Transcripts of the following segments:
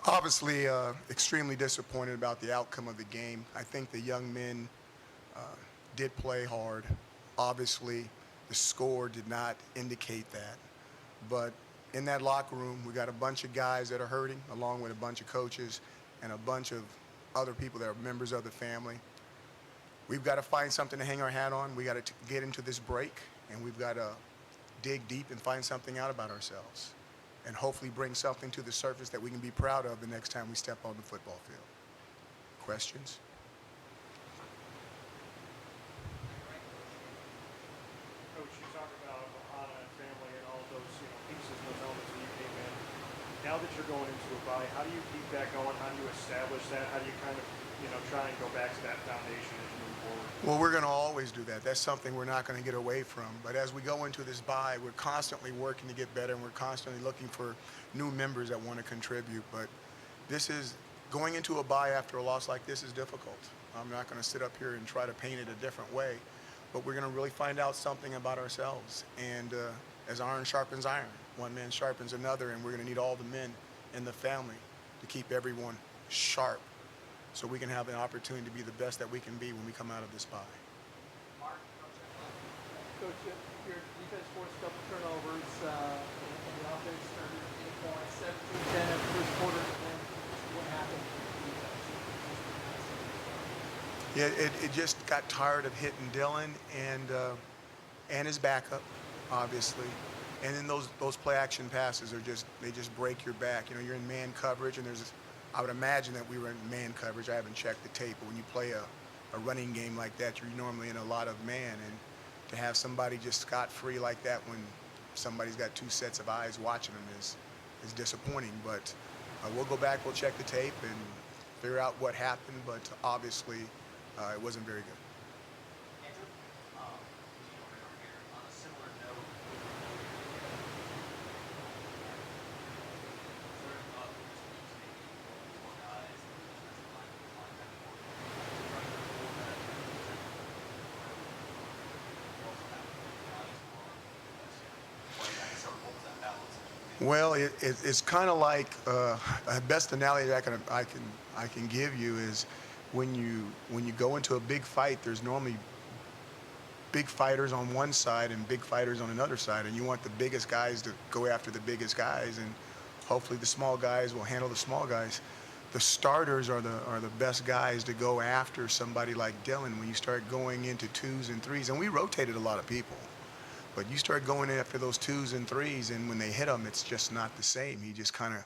Obviously, extremely disappointed about the outcome of the game. I think the young men uh, did play hard. Obviously, the score did not indicate that. But in that locker room, we got a bunch of guys that are hurting, along with a bunch of coaches and a bunch of other people that are members of the family. We've got to find something to hang our hat on. We got to get into this break, and we've got to dig deep and find something out about ourselves, and hopefully bring something to the surface that we can be proud of the next time we step on the football field. Questions? Coach, you talk about Ohana and family and all of those, pieces and those elements when you came in. Now that you're going into a bye, how do you keep that going? How do you establish that? How do you kind of, try and go back to that foundation as you move forward? Well, we're going to always do that. That's something we're not going to get away from. But as we go into this bye, we're constantly working to get better, and we're constantly looking for new members that want to contribute. But this is going into a bye after a loss like this is difficult. I'm not going to sit up here and try to paint it a different way, but we're going to really find out something about ourselves. And as iron sharpens iron, one man sharpens another, and we're going to need all the men in the family to keep everyone sharp so we can have an opportunity to be the best that we can be when we come out of this bye. Coach, your defense forced a couple turnovers, and the offense started 8 points, 17-10 at the first quarter, and then what happened to the defense? Yeah, it just got tired of hitting Dylan and his backup, obviously. And then those play action passes they just break your back. You're in man coverage, and I would imagine that we were in man coverage. I haven't checked the tape, but when you play a running game like that, you're normally in a lot of man, and to have somebody just scot-free like that when somebody's got two sets of eyes watching them is disappointing. But we'll go back, we'll check the tape, and figure out what happened. But obviously, it wasn't very good. Andrew, Dino over here on a similar note. Sort of thought that this week's maybe more guys, defensive line back and forth. Running the full that you also have guys who are what kind of circle is that balance? Well, it's kind of like the best analogy I can give you is when you go into a big fight. There's normally big fighters on one side and big fighters on another side, and you want the biggest guys to go after the biggest guys, and hopefully the small guys will handle the small guys. The starters are the best guys to go after somebody like Dylan when you start going into twos and threes, and we rotated a lot of people. But you start going after those twos and threes, and when they hit him, it's just not the same. He just kind of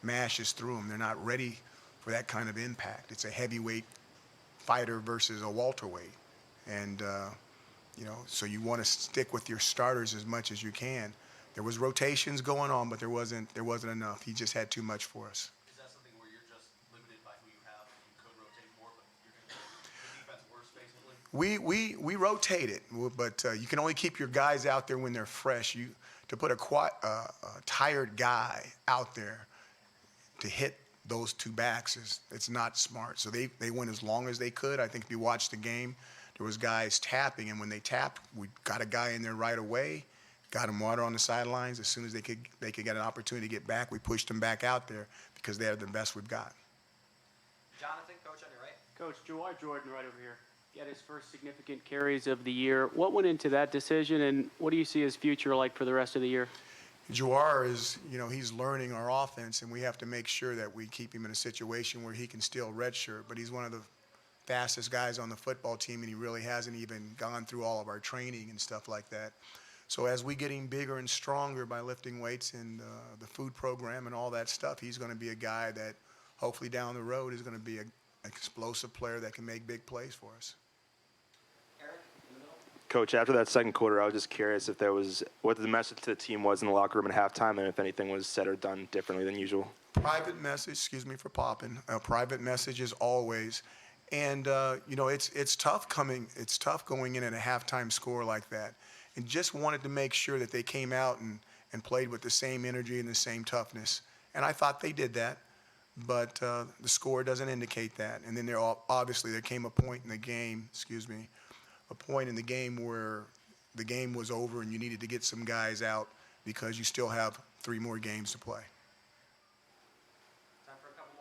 mashes through them. They're not ready for that kind of impact. It's a heavyweight fighter versus a welterweight. And, so you want to stick with your starters as much as you can. There was rotations going on, but there wasn't enough. He just had too much for us. Is that something where you're just limited by who you have and you could rotate more, but you're going to make the defense worse, basically? We rotate it, but you can only keep your guys out there when they're fresh. To put a tired guy out there to hit those two backs it's not smart. So they went as long as they could. I think if you watched the game, there was guys tapping, and when they tapped, we got a guy in there right away, got him water on the sidelines. As soon as they could get an opportunity to get back, we pushed them back out there because they're the best we've got. Jonathan, coach on your right. Coach, Jawar Jordan right over here. He had his first significant carries of the year. What went into that decision, and what do you see his future like for the rest of the year? Jawar is, he's learning our offense, and we have to make sure that we keep him in a situation where he can still redshirt. But he's one of the fastest guys on the football team, and he really hasn't even gone through all of our training and stuff like that. So as we get him bigger and stronger by lifting weights and the food program and all that stuff, he's going to be a guy that hopefully down the road is going to be an explosive player that can make big plays for us. Coach, after that second quarter, I was just curious if there was what the message to the team was in the locker room at halftime, and if anything was said or done differently than usual. Private message, excuse me for popping. A private message is always, and it's tough going in at a halftime score like that, and just wanted to make sure that they came out and played with the same energy and the same toughness, and I thought they did that, but the score doesn't indicate that. And then there came a point in the game, where the game was over and you needed to get some guys out because you still have 3 more games to play. Time for a couple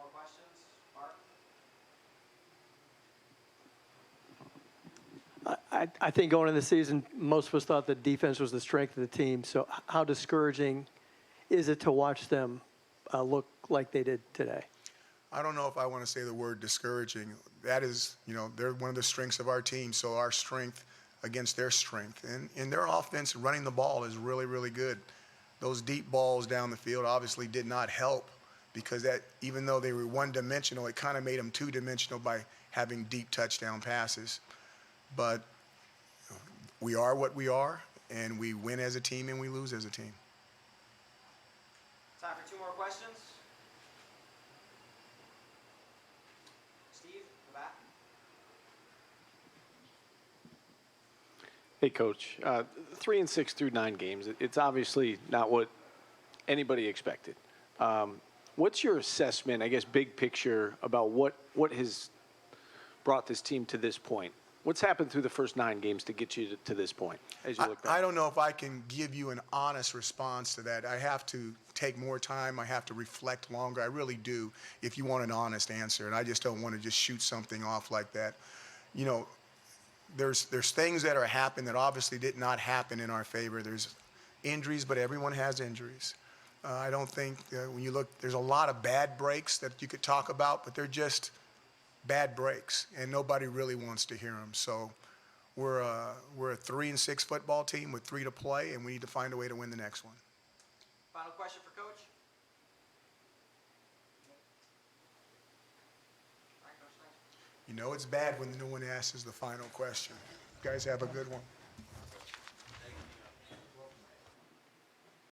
I think going into the season, most of us thought that defense was the strength of the team. So how discouraging is it to watch them look like they did today? I don't know if I want to say the word discouraging. That is, they're one of the strengths of our team, so our strength against their strength. And their offense running the ball is really, really good. Those deep balls down the field obviously did not help because that, even though they were one-dimensional, it kind of made them two-dimensional by having deep touchdown passes. But we are what we are, and we win as a team and we lose as a team. Time for 2 more questions. Steve, in the back. Hey, Coach. 3-6 through 9 games. It's obviously not what anybody expected. What's your assessment, I guess, big picture, about what has brought this team to this point? What's happened through the first 9 games to get you to this point as you look back? I don't know if I can give you an honest response to that. I have to take more time. I have to reflect longer. I really do, if you want an honest answer. And I just don't want to just shoot something off like that. There's things that are happening that obviously did not happen in our favor. There's injuries, but everyone has injuries. I don't think when you look, there's a lot of bad breaks that you could talk about, but they're just bad breaks, and nobody really wants to hear them. So we're a 3-6 football team with 3 to play, and we need to find a way to win the next one. Final question for Coach. All right, Coach, thanks. It's bad when no one asks the final question. You guys have a good one.